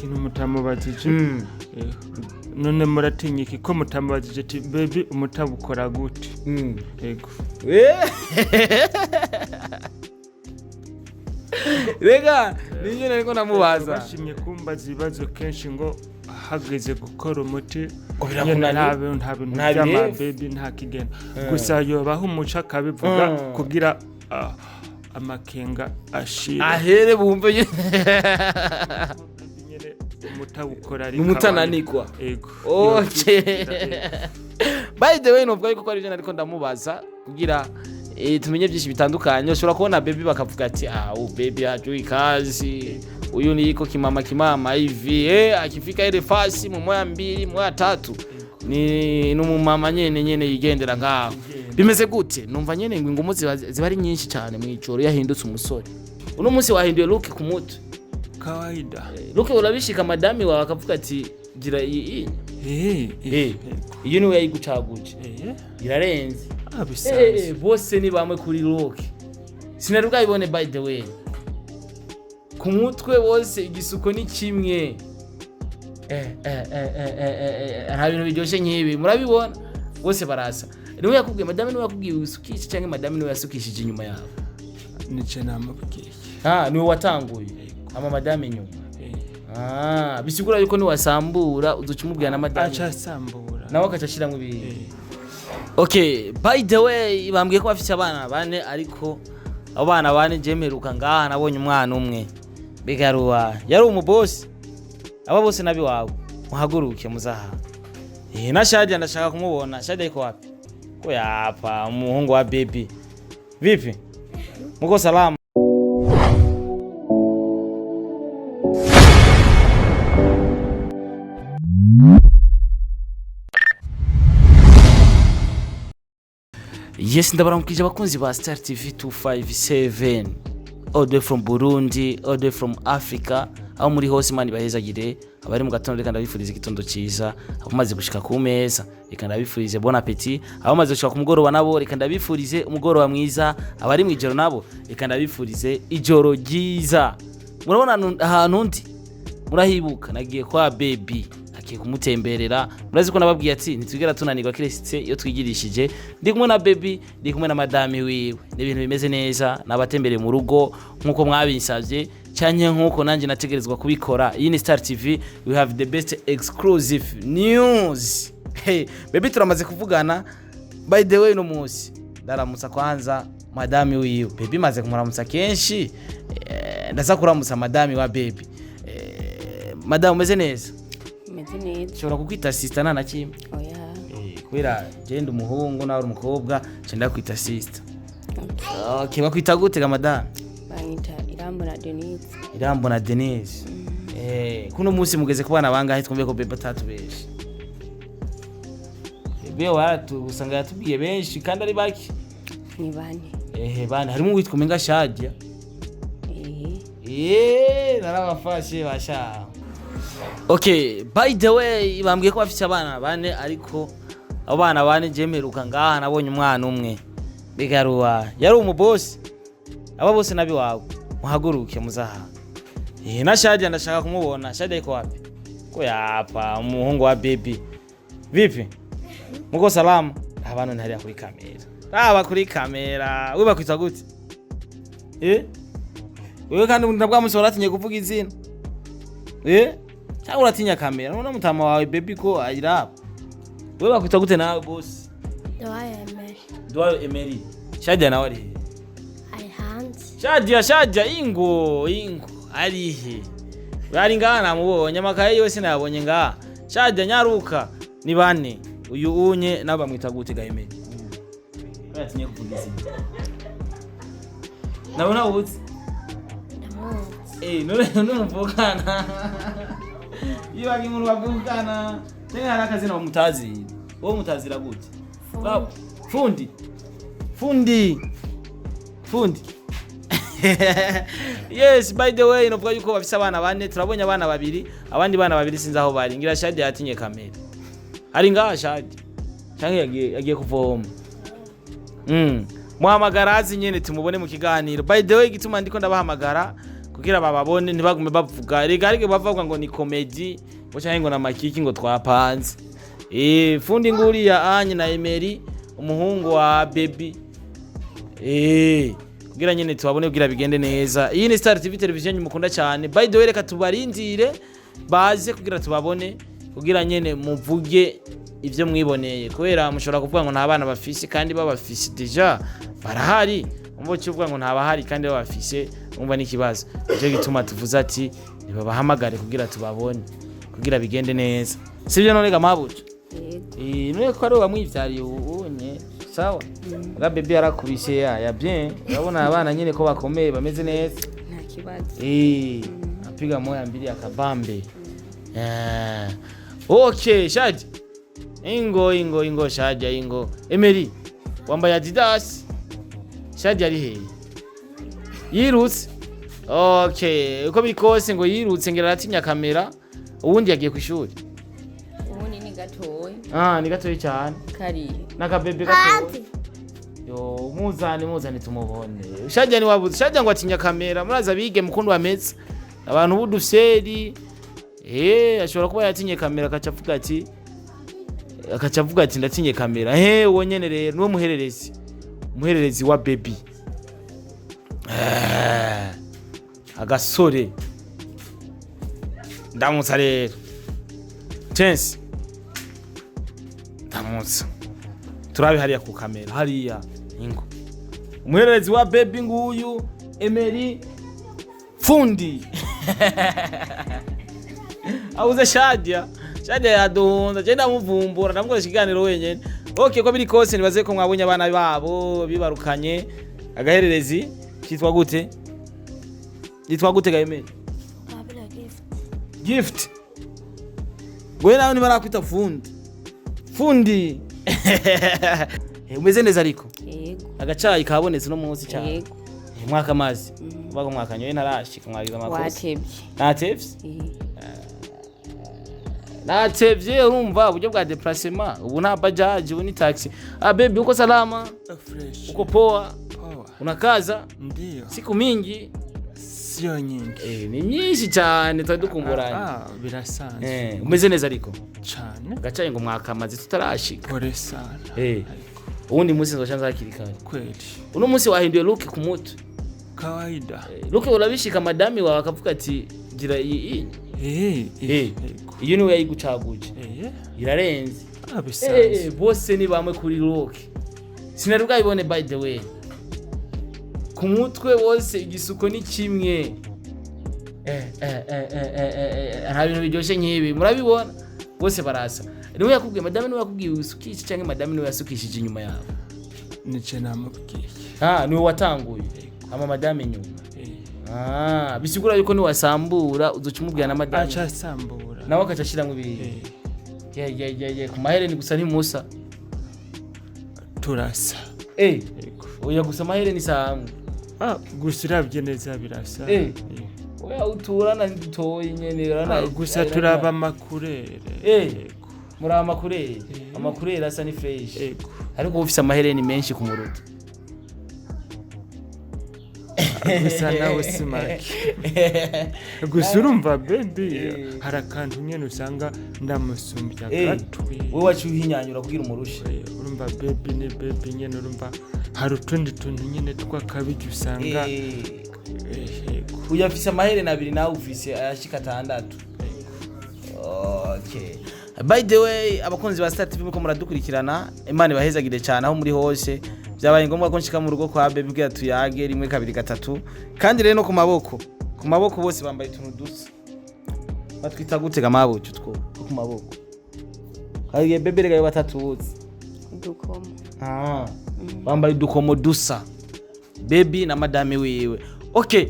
ikintu mutamubajije none muratinya iki ko mutamubajije ati Bebi umutabukora gute yego rega ninyo nariko namubaza bashimye kumbaza ibibazo kenshi ngo hageze gukora umuti nta Bebi nta kigenda gusa yobaho umuco akabivuga kugira amakenga ashira ahere bumve nyene umutabukora ari umutananikwa yego by the way nubwo ariko ari je nariko ndamubaza kugira tumenye byinshi bitandukanye ushobora kubona Bebi bakavuga ati Bebi ajo ikazi uyu niko kimama hivi akifika ile fasi mu moya 2 moya 3 ni numumama nyene yigendera ngaho bimeze gute numva nyene ngo ziba ari nyinshi cyane mu icoro yahindutse umusore uno munsi wahinduye look ku mutu kawaida look urabishika madami wawe akavuga ati gira iyi iyo niwe yayigucaguje irarenze bose ni bamwe kuri look sinari bwabibone by the way ku mutwe wose igisuko ni kimwe nta bintu biryoshye nk'ibi murabibona bose barasa niwe yakubwiye madame niwe yakubwiye usukishe cyangwa madame niwe yasukishije inyuma yawe nice namubwiye niwe watanguye ama madame nyuma bisigura yuko ni wasambura uduca umubwira na madame acha sambura nawe akacashiramo ibintu okay by the way bambwiye ko bafite abana bane ariko abo bana bane jemeruka ngaha nabonye umwana umwe bigaruwa yari umubosi aba bose nabi wawe muhaguruke muzaha na Shadia ndashaka kumubona Shadia iko wapi ko yapa umuhungu wa Bebi vipi muko salama yes ndabaramukije abakunzi ba Star TV 257 all the from Burundi all the from Africa aho muri hose mani bahezagire abari mu gatondo reka ndabifuriza igitondo cyiza abamaze gushika ku meza reka ndabifurize bon appétit abamaze gushika ku mugoroba nabo reka ndabifurize umugoroba mwiza abari mu ijoro nabo reka ndabifurize ijoro ryiza murabona ahantu ndi murahibuka nagiye kwa Bebi akiye kumutemberera murazi ko nababwiye ati ntitwigera tunanirwa kiresitse iyo twigirishije ndi kumwe na Bebi ndi kumwe na madame wiwe n'ibintu bimeze neza nabatembereye mu rugo nkuko mwabinsavye cyanye nkuko nanje nategerezwa kubikora iyi ni Star TV we have the best exclusive news Bebi turamaze kuvugana by the way no munsi ndaramutsa kwanza madame wiwe Bebi maze kumuramutsa kenshi ndaza kuramutsa madame wa Bebi madame umeze neza shobora kukwita sister nana kimwe kwira genda umuhungu nawe umukobwa cyenda kwita sister okay bakwita gute ga madame banyita Irambo na Denise kuno munsi mugeze kubana bangahe twumve ko Bebi atatubeshi Bebi watu usanga yatubwiye benshi kandi ari baki ni bane bane harimo witwa Menga Shadia narabafashe basha okay by the way bambwiye ko bafite abana bane ariko abo bana bane jemeruka ngaha nabonye umwana umwe bigaruwa yari umubosi aba bose nabi wawe muhaguruke muzaha na Shadia ndashaka kumubona Shadia iko wapi ko yapa umuhungu wa Bebi vipi muko salama abantu ntari kuri kamera kuri kamera we bakwita gute wewe kandi ndabwa musora atinye kuvuga izina cyangwa uratinya kamera none mutama wawe Bebi ko ayira wewe bakwita gute nawe boss Dwayo Emery Shadia nawe ari Shadia ingo arihe bari ngana namubonye amakaye yose nabonye ngaha Shadia nyaruka ni bane uyu unye nabamwita gute ga Emery batinye kuvuga izina nabona ubuze none muvukana yibagi mu bavukana cyangwa harakazi na mutazi wo mutazira gute fundi yes by the way novuga yuko bafise abana bane turabonye abana babiri abandi bana babiri sinzi aho bari ngira Shadia yatinye kamera ari ngaha Shadia cyangwa yagiye kuvoma muhamagara azi nyene tumubone mu kiganiro by the way gituma ndiko ndabahamagara kugira bababone ntibagume bavuga rega bavuga ngo ni comedy ngo cyangwa ngo na makiki ngo twapanze fundi nguriya anye na Emery umuhungu wa Bebi kugira nyene tubabone kugira bigende neza. Iyi ni Star TV television mukunda cyane. By the way reka tubarindire baze kugira tubabone kugira nyene muvuge ivyo mwiboneye kubera mushobora kuvuga ngo nta bana bafise kandi babafise deja barahari umbo cyuvuga ngo nta bahari kandi babafise umva n'ikibazo cyo gituma tuvuza ati nibabahamagare kugira tubabone kugira bigende neza sivyo none gamabuce none ko ari bamwivyariye ubunye sawa ga Bebi arakubise ya bien urabona abana nyine ko bakomeye bameze neza nta kibazo apiga moya mbili akabambe okay shaje ingo shaje ingo Emery wambaye Adidas shaje ari hehe yirutse okay uko bikose ngo yirutse ngira aratinya kamera ubundi yagiye ku ishuri ubundi ni gatoyi ni gatoyi cyane kari naka Bebi gatoyi yo muzane tumubone shaje ni wabuze shaje ngo atinya kamera muraza bige mukundu ameze abantu budufyeri ashobora kuba yatinye kamera akacavuga ati ndatinye kamera wonyene rero niwe muhererezi wa Bebi agasore ndamutsa rero chance ndamutsa turabe hariya ku kamera hariya ingo umuhererezi wa Bebi nguyu Emery fundi auze Shadia yaduhunza je ndamuvumbura ndamukoresha ikiganiro wenyene okay ko biri kose nibaze ko mwabonye abana babo bibarukanye agahererezi kitwa gute ga Emery gift gwe nawe nibarakwita fundi umeze neza ariko yego agacayi kabonetse no munsi cyane yego mwaka mazi bago mwaka nyoye narashika mwagiza makosa natevye urumva uburyo bwa déplacement ubu nta bajaji ubu ni taxi Bebi uko salama fresh uko poa unakaza ndio siku mingi sio nyingi ni nyinshi cyane twadukumburanye birasanzwe umeze neza ariko cyane gacaye ngo mwaka mazi tutarashika pole sana ubundi munsi nzoshanza hakirikana kweli uno munsi wahinduye look ku mutu kawaida look urabishika madami wawe akavuga ati gira iyi iyo niwe yayigucaguje irarenze bose ni bamwe kuri look sinari bwayibone by the way ku mutwe wose igisuko ni kimwe nta bintu biryoshye nk'ibi murabibona bose barasa niwe yakubwiye madame niwe yakubwiye usukishe cyangwa madame niwe yasukishije inyuma yawe nice namubwiye niwe watanguye ama madame nyuma bisigura yuko ni wasambura uzucumubwira na madame acha sambura nawe akacashiramo ibintu ku mahere ni gusa ntimusa turasa oya gusa mahere ni samwe gusa uravye neza birasa oya uturana dutoye nyene gusa turaba amakurere muri amakurere asa ni fresh ariko ufise amahereni menshi ku muruta gusa nawe simaki gusa urumva Bebi hari akantu nyene usanga ndamusumbya gatwe wowe wacyuhinyanyura kugira umurushe urumva Bebi ni Bebi nyene urumva hari utundi tuntu nyene twakabije usanga uyafise amahereni abiri nawe ufise ayashika 6 okay by the way abakunzi ba Star TV muko muradukurikirana Imana ibahezagire cyane aho muri hose byabaye ngombwa ko nshika mu rugo kwa Bebi bwa tuyage 1 2 3 kandi rero no ku maboko bose bambaye tuntu dusa batwita gutega amabucu two ku maboko hari Bebi rega batatuzi dukomo bambaye dukomo dusa Bebi na madame wiwe okay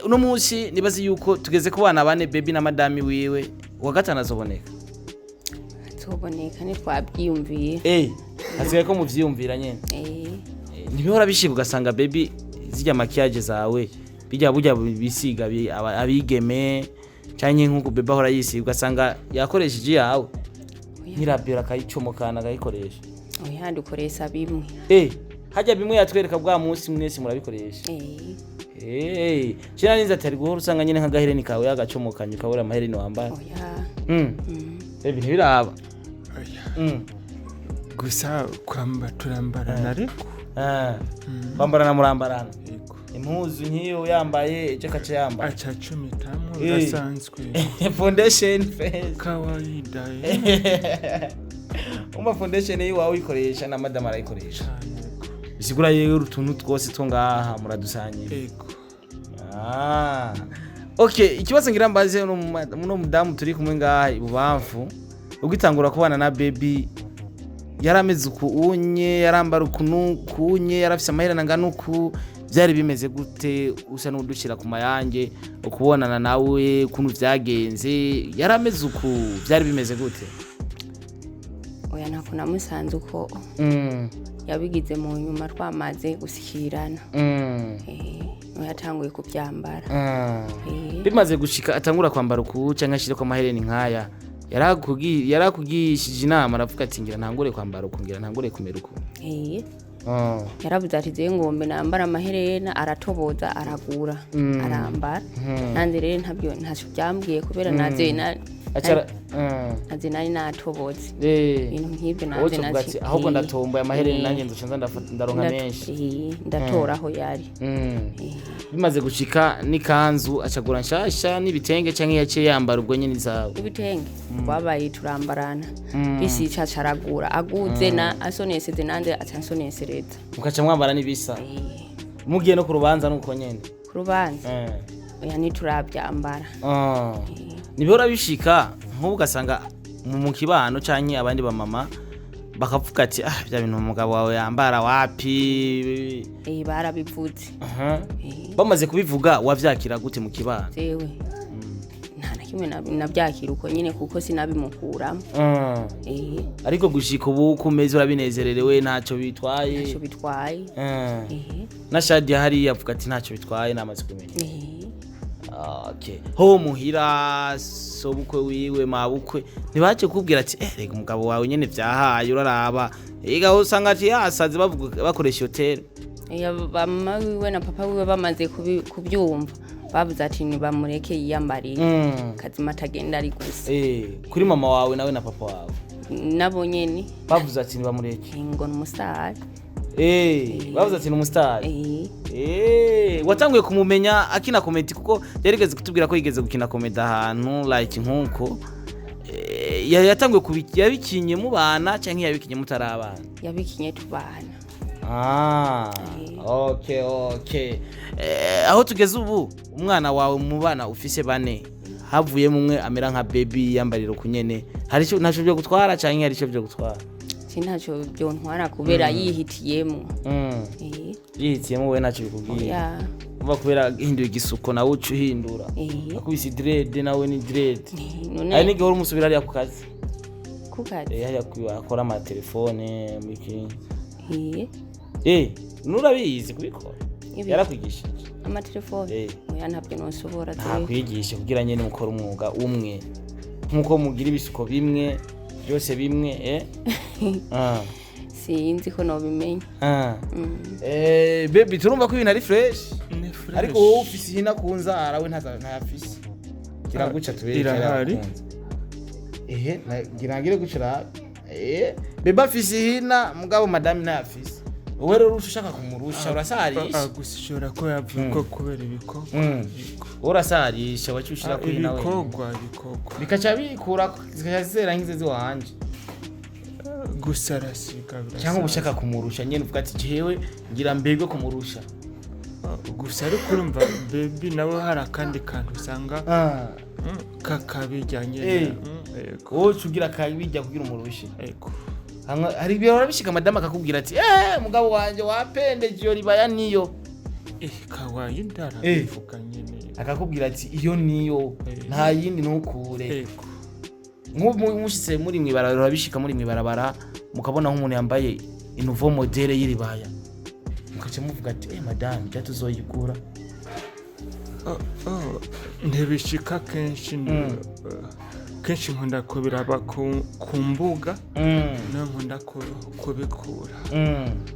uno munsi nibazi yuko tugeze ku bana bane Bebi na madame wiwe wa gatana azoboneka ni twabyiyumviye hasigaye ko muvyiyumvira nyene ntibihora bishibuka ugasanga Bebi zijya makiyaje zawe bijya bisiga abigeme cyane nk'uko Bebi ahora yisiga ugasanga yakoresheje yawe nyirabyo akayicomokana akayikoresha oya dukoresha bimwe hajya bimwe yatwereka bwa munsi mwese murabikoresha kira ninza atari guhora usanga nyine nk'agahereni kawe yagacomokanye ukabura amahereni wambara oya Bebi ntibiraba gusa kwamba turambarana ariko kwambarana murambarana impuzu nk'iyo yambaye icyo kaca yambaye aca cumitamwe udasanzwe foundation face kawaida foundation yiwawe uyikoresha na madam arayikoresha bisigura yewe utuntu twose two ngaha muradusanye okay ikibazo ngira mbaze no mudamu turi kumwe ngaha ibubamfu ugitangura kubana na Bebi yarameze ukunye yarambara ukunye yarafise amaherena nganuku byari bimeze gute usa n'udushira ku mayange ukubonana nawe kuntu vyagenze yarameze uku byari bimeze gute oya nako namusanze uko yabigize mu nyuma twamaze gusikirana yatanguye kubyambara bimaze gushika atangura kwambara uku cyangwa ashire ko amahereni nkaya yarakugishije inama aravuga ati ngira ntangure kwambara uku ngira ntangure kumera uku yaravuze ati je ngombe nambara amaherena aratoboza aragura arambara nanze rero ntabyo ntacyo byambwiye kubera naze nari natobotse ibintu nk'ibyo nanze nazi ahubwo ndatomboye amahereni nanjye nducanza ndaronka menshi ndatora aho yari bimaze gushika n'ikanzu acagura nshasha n'ibitenge canke yaciye yambara ubwo nyene zawe ibitenge babaye turambarana bisi cacaragura aguze na asoneseze nande atansonesereza mukaca mwambara n'ibisa mugiye no ku rubanza nuko nyene ku rubanza oya niturabyambara nibihora bishika nk'ubu ugasanga mu kibano canke abandi ba mama bakavuga ati bya bintu umugabo wawe yambara wapi barabivuze bamaze kubivuga wavyakira gute mu kibano jewe nta nakimwe nabyakira uko nyine kuko sinabimukuramo ariko gushika ubu kumeze urabinezererewe ntacyo bitwaye na Shadi hari yavuga ati ntacyo bitwaye namaze kumenya okay ho muhira sobukwe wiwe mabukwe ntibace kubwira ati rega umugabo wawe nyene vyahaye uraraba ega usanga ati yasaze bavuga bakoresha hotel mama wiwe na papa wiwe bamaze kubyumva bavuze ati ni bamureke yiyambarire kazima tagenda ari gusa kuri mama wawe nawe na papa wawe nabo nyene bavuze ati ni bamureke ngo n'umusitari bavuze ati ni umusitari watanguye kumumenya akina komedi kuko yarigeze kutubwira ko yigeze gukina komedi ahantu like nkuko yatanguye yabikinye mu bana cyangwa yabikinye mutarabana yabikinye tubana okay aho tugeze ubu umwana wawe mu bana ufise bane havuye mumwe amera nka Bebi yambarira kunyene hari cyo ntaco byo gutwara cyangwa hari cyo byo gutwara sintaco byo ntwara kubera yihitiyemo yihitiyemo we naco bikubwiye uva kubera hinduye igisuko nawe ucu hindura akubise dread nawe ni dread ari nige hori umusubira ari ku kazi yari akora ama telefone miki nurabizi kubikora yarakwigishije ama telefone oya ntabyo nosobora ntakwigisha kugira nyene mukora umwuga umwe nkuko mugira ibisuko bimwe byose bimwe sinzi ko nobimenya Bebi turumva ko ibintu ari fresh ariko wowe ufise hina kunzara we ntayafise kiraguca tubere irahari ngirangire gucira Bebi afise hina mugabo madame ntayafise wowe rero ushaka kumurusha urasarisha gusishora ko yavuga kubera ibikorwa urasarisha wacyushira ko hina we ibikorwa bikaca bikura zikazera nkize ziwanje gusarasiga cyangwa ushaka kumurusha nyene uvuga ati jewe ngira mbego kumurusha gusa ariko urumva Bebi nawe hari akandi kantu usanga kakabijyanye wowe ugira kabijya kugira umurushe hari bihora bishika madama akakubwira ati mugabo wanje wapendeje iyo ribaya niyo kawaye ndara bivuga nyene akakubwira ati iyo niyo nta yindi ntukure nk'ubu mushitse muri mwibarabara bishika muri mwibarabara mukabona nk'umuntu yambaye nouveau modèle y'iribaya mukace muvuga ati madame cyatuzoyigura ntibishika kenshi kenshi nkunda kubiraba ku mbuga no nkunda kubikura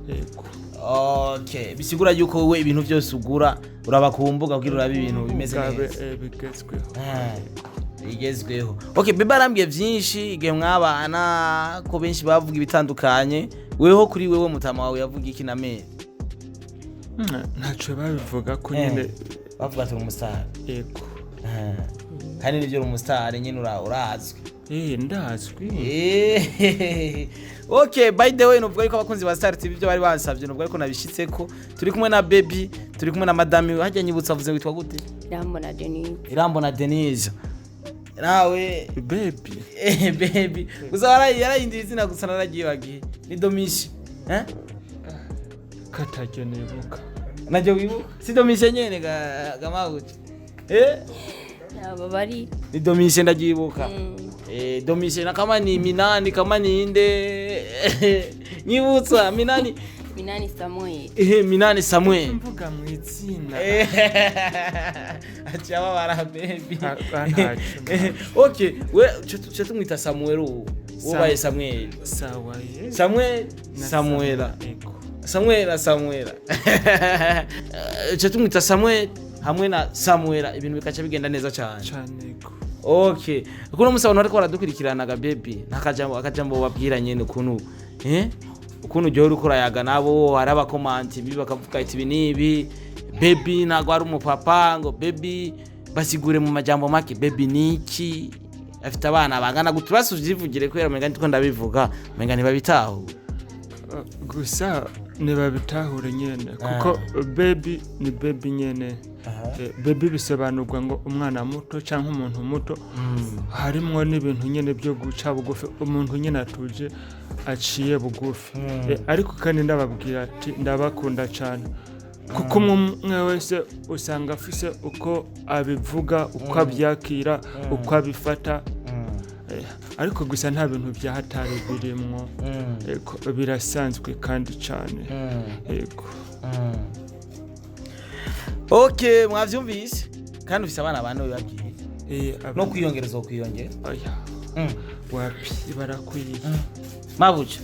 yego. Okay, bisigura yuko wowe ibintu byose ugura uraba ku mbuga kugira urabe ibintu bimeze neza bigezweho. Okay, Bebi arambwiye byinshi igihe mwabana ko benshi bavuga ibitandukanye, weho kuri wewe mutama wawe yavuga iki na mere? Ntaco babivuga ko nyine bavuga ati umustar yego. Kandi nivyo umustar nyine urazwi. Ndazwi. Okay, by the way novuga yuko abakunzi ba Star TV byo bari bansavye, novuga yuko nabishitseko. Turi kumwe na Bebi, turi kumwe na madame hajya nyibutsa avuze witwa gute? Irambo na Denise. Nawe Bebi. Bebi. Uzara yarayindi izina gusa naragiye bagiye. Ni Domishi. Katajya nibuka. Najyo wibuka? Si Domishi nyene gamaguti. Aba bari ni Domishi ndagibuka. Domishi na kama ni Minani kama ni inde nyibutsa Minani Samuel. Minani Samuel. Mvuga mu izina. Acha bara Bebi. Okay, we tumwita Samuel ubaye Samuel. Sawa ye. Samuela. Samuela. Tumwita Samuel hamwe na Samuela, ibintu bikaca bigenda neza cyane. Okay, kuno musabano ariko baradukurikiranaga Bebi, akajambo babwira nyene ukuntu ujya urukora yaga nabo hari abakomanti bibi bakavuga iti binibi Bebi nago ari umupapa ngo Bebi basigure mu majambo make Bebi niki afite abana bangana gutubasuvugire kwera menga ndiko ndabivuga menga ntibabitaho gusa ntibabitahure nyene kuko Bebi ni Bebi nyene. Bebi bisobanurwa ngo umwana muto cyangwa umuntu muto, harimwo n'ibintu nyene byo guca bugufi, umuntu nyene atuje aciye bugufi. Ariko kandi ndababwira ati ndabakunda cyane kuko umwe wese usanga afise uko abivuga, uko abyakira, uko abifata. Ariko gusa nta bintu byahatari birimwo, birasanzwe kandi cyane yego. Okay, mwavyumvise kandi ufise abana bane babwiye no kwiyongereza kwiyongera. Wapi barakwiye. Mabuja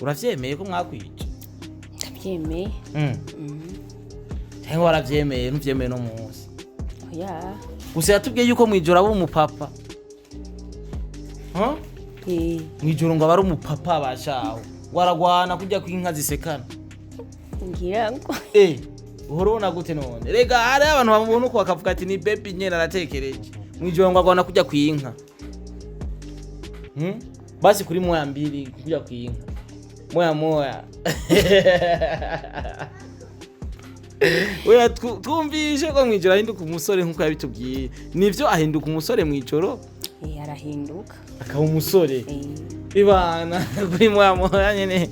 uravyemeye ko mwakwica? Ndabyemeye. Cyangwa waravyemeye ntuvyemeye no munsi? Gusa yatubwiye yuko mwijoro abo umupapa. Mwijoro ngo abari umupapa bashaho waragwana kujya kwinka zisekana. Ngira ngo uhorona gute none? Rega hari abantu bamubona uko bakavuga ati ni Bebi nyene aratekereje. Mwijoro ngo agwana kujya kwinka. Basi kuri moya mbiri kujya kwinka. Moya. Oya twumvishe ko mwijoro ahinduka umusore nkuko yabitubwiye. Nivyo ahinduka umusore mwijoro? Arahinduka. Akaba umusore. Ibana kuri moya nyene.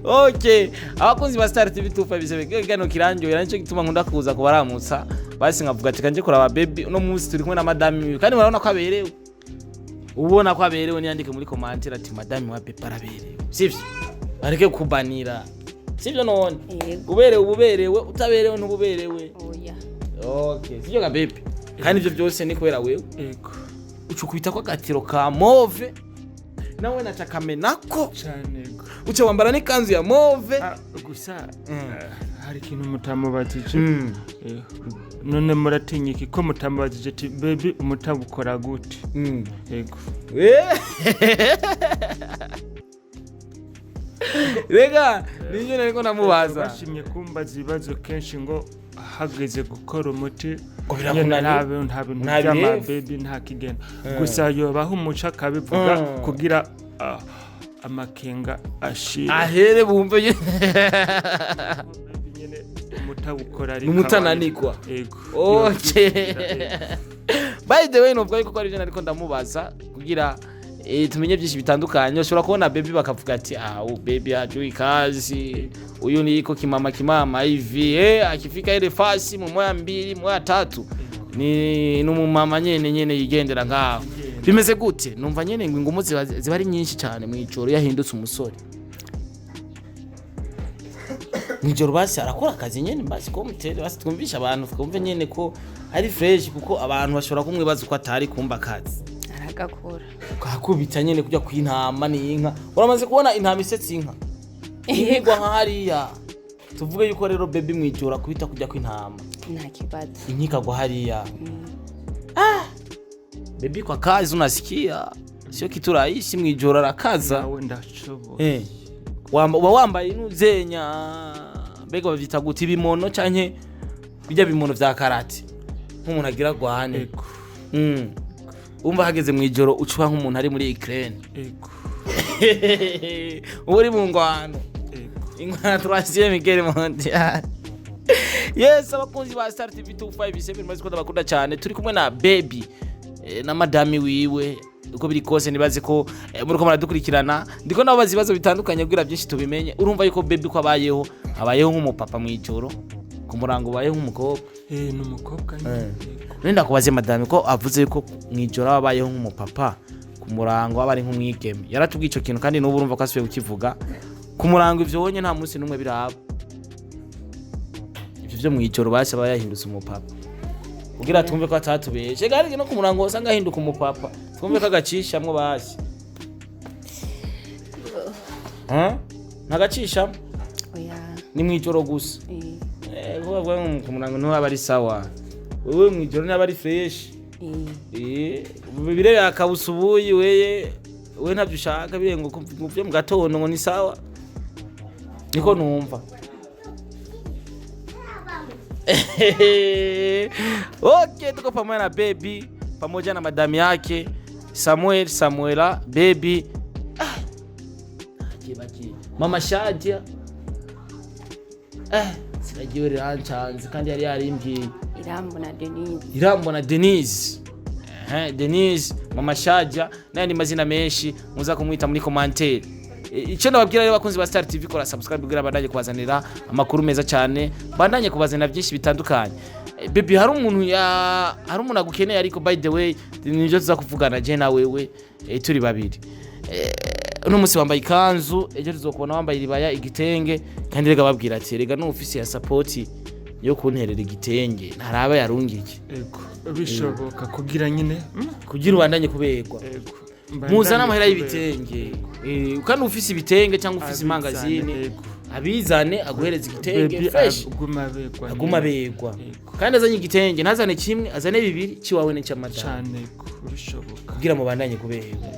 Okay, abakunzi ba Star TV 257 gano kirangiye nico gituma nkunda kuza kubaramutsa. Basi nkavuga ati kanje kuraba Bebi no munsi turi kumwe na madame kandi murabona ko aberewe. Ubona ko aberewe niyandike muri commentaire ati madame wa Bebi araberewe. Sivyo? Areke kubanira. Sivyo none? Uberewe utaberewe n'ububerewe. Oya. Okay, sivyo ga Bebi. Kandi ivyo byose ni kwera wewe. Yego. Ucukwita ko gatiro ka move. Nawe natakaменako cyane go. Uce wambara n'ikanzu ya move. Gusa hari ikintu mutamubajije. None muratinyiki ko mutamubajije ati Bebi umutabukora gute? Yego. Rega ninyo nariko namubaza. Bashimye kumbaza ibibazo kenshi ngo hageze gukora umuti nta bintu by'ama Bebi nta kigena. Gusa yobaho umuca akabivuga kugira amakenga ashira. Ahere bumve nyene umutabukora ari umutananikwa. Yego. Okay. By the way novuga yuko ari je nariko ndamubaza kugira tumenye byinshi bitandukanye. Ushobora kubona Bebi bakavuga ati Bebi ajuye ikazi uyu niko kimama hivi akifika ile fasi mu moya mbili moya tatu ni numumama nyene yigendera ngaho. Bimeze gute? Numva nyene ingumu ziba ari nyinshi cyane mwijoro yahindutse umusore. Mwijoro basi arakora akazi nyene basi ko mutere basi twumvisha abantu twumve nyene ko ari fresh kuko abantu bashobora kumwibaza uko atari kumba akazi. ndagakora kakubita nyene kujya kw'intama n'inka uramaze kubona intama isetsi inka ihigwa nka hariya tuvuge yuko rero Bebi mwijora kubita kujya kw'intama nta kibazo inkikagwa hariya Bebi kwa kazi unasikia sio kitu rahisi mwijora rakaza nawe ndashoboye uba wambaye inuzenya mbega bavyita guti bimono canke bijya bimono vya karate nk'umuntu agira gwane umva hageze mwijoro ucuba nk'umuntu ari muri Ukraine uri mu ngwano ingwana 3e guerre mondiale yes abakunzi ba Star TV 257 maze ko ndabakunda cyane turi kumwe na Bebi na madami wiwe uko biri kose nibaze ko muri ko maradukurikirana ndiko nabo bazibazo bitandukanye kugira byinshi tubimenye urumva yuko Bebi ko abayeho nk'umupapa mwijoro ku murango bayeho nk'umukobwa n'umukobwa nenda kubaze madami ko avuze ko mwijoro abayeho nk'umupapa ku murango abari nk'umwigeme yaratubwiye ico kintu kandi n'ubu urumva ko asubiye kukivuga ku murango ivyo wonye nta munsi numwe biraba ivyo byo mwijoro basha bayahindutse umupapa kugira twumve ko atatubeshe gari no ku murango usanga ahinduka umupapa twumve ko agacishamwe basi ntagacishamwe oya ni mwijoro gusa vuba ku murango no aba ari sawa wewe mwijoro ni aba ari fresh birebe akabusubuyi we ntabyo ushaka birengo kuvyo mu gatondo ngo ni sawa niko numva okay tuko pamoja na Bebi pamoja na madami yake Samuela Bebi mama Shadia sinagiwe ranchanze kandi yari yarimbwiye Irambo na Denise Denise mama Shadia n'andi mazina menshi muza kumwita muri commentaire icyo ndababwira rero bakunzi ba Star TV kora subscribe kugira bandanye kubazanira amakuru meza cyane bandanye kubazanira byinshi bitandukanye Bebi hari umuntu agukeneye ariko by the way nivyo tuza kuvugana je na wewe turi babiri uno munsi wambaye ikanzu ejo tuzokubona wambaye iribaya igitenge kandi rega babwira ati rega no office ya support yo kunterera igitenge ntaraba yarungiye bishoboka kugira nyine kugira ubandanye kuberwa muzana amahera y'ibitenge kandi ufise ibitenge cyangwa ufise imangazini abizane aguhereza igitenge fresh aguma begwa kandi azanye igitenge ntazane kimwe azane bibiri ciwawe n'icamata cyane bishoboka kugira mu bandanye kuberwa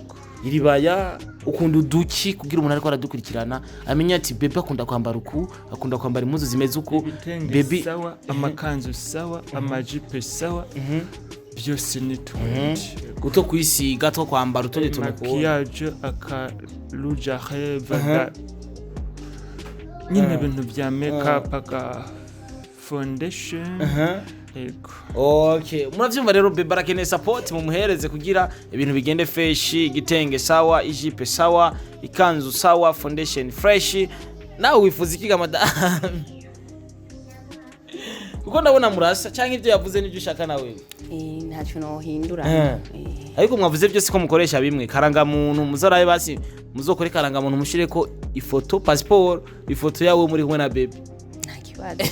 iribaya ukunda uduki kugira umuntu ariko aradukurikirana amenya ati Bebi akunda kwambara uku akunda kwambara impuzu zimeze uku Bebi sawa amakanzu sawa amajipe sawa byose ni tundi guto kwisiga to kwambara utonde tunukora maquillage akaruja heva nyine ibintu bya makeup aka foundation okay muravyumva rero Bebi arakeneye support mumuhereze kugira ibintu bigende fresh igitenge sawa ijipe sawa ikanzu sawa foundation fresh nawe wifuza ikiga madame kuko ndabona murasa cyangwa ivyo yavuze n'ibyo ushaka nawe ntacyo nohindura ariko mwavuze byose ko mukoresha bimwe karanga muntu muzaraye basi muzokore karanga muntu mushire ko ifoto passport ifoto yawe muri kumwe na Bebi nta kibazo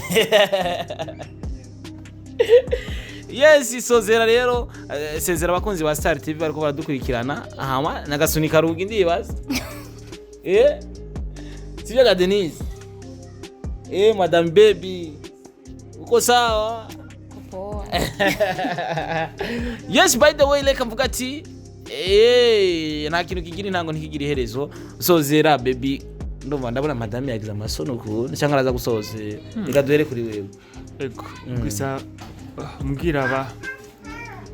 yes sozera rero sezera abakunzi ba Star TV bariko baradukurikirana ahama nagasunika rugi ndibaza sivyo ga Denise madame Bebi uko sawa yes by the way like mvuga ati nta kintu kigira intango ntikigira iherezo sozera Bebi ndumva ndabona madame yagize amasono ku cyangwa araza gusozera reka duhere kuri wewe gusa mbwira aba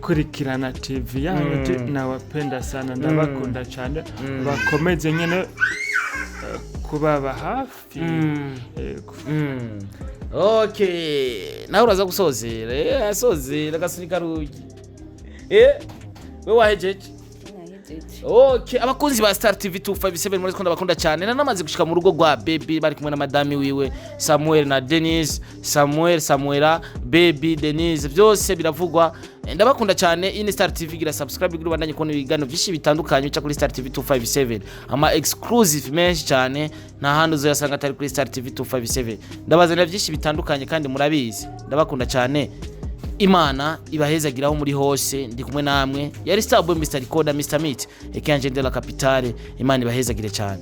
kurikirana TV yanyu nawapenda sana ndabakunda cyane bakomeze nyene kubaba hafi okay nawe uraza gusozera asozera gasunika rugi we wahejeje okay abakunzi ba Star TV 257 muri konda bakunda cyane nanamaze gushika mu rugo rwa Bebi bari kumwe na madami wiwe Samuel na Denise Samuela Bebi Denise byose biravugwa ndabakunda cyane ini Star TV gira subscribe kugira bandanye kubona ibigano byinshi bitandukanye cya kuri Star TV 257 ama exclusive menshi cyane nta handi uzoyasanga atari kuri Star TV 257 ndabazana byinshi bitandukanye kandi murabizi ndabakunda cyane Imana ibahezagiraho muri hose ndi kumwe namwe yari Starboy Mr. Recorder Mr. Meat ekanje de la capitale Imana ibahezagire cyane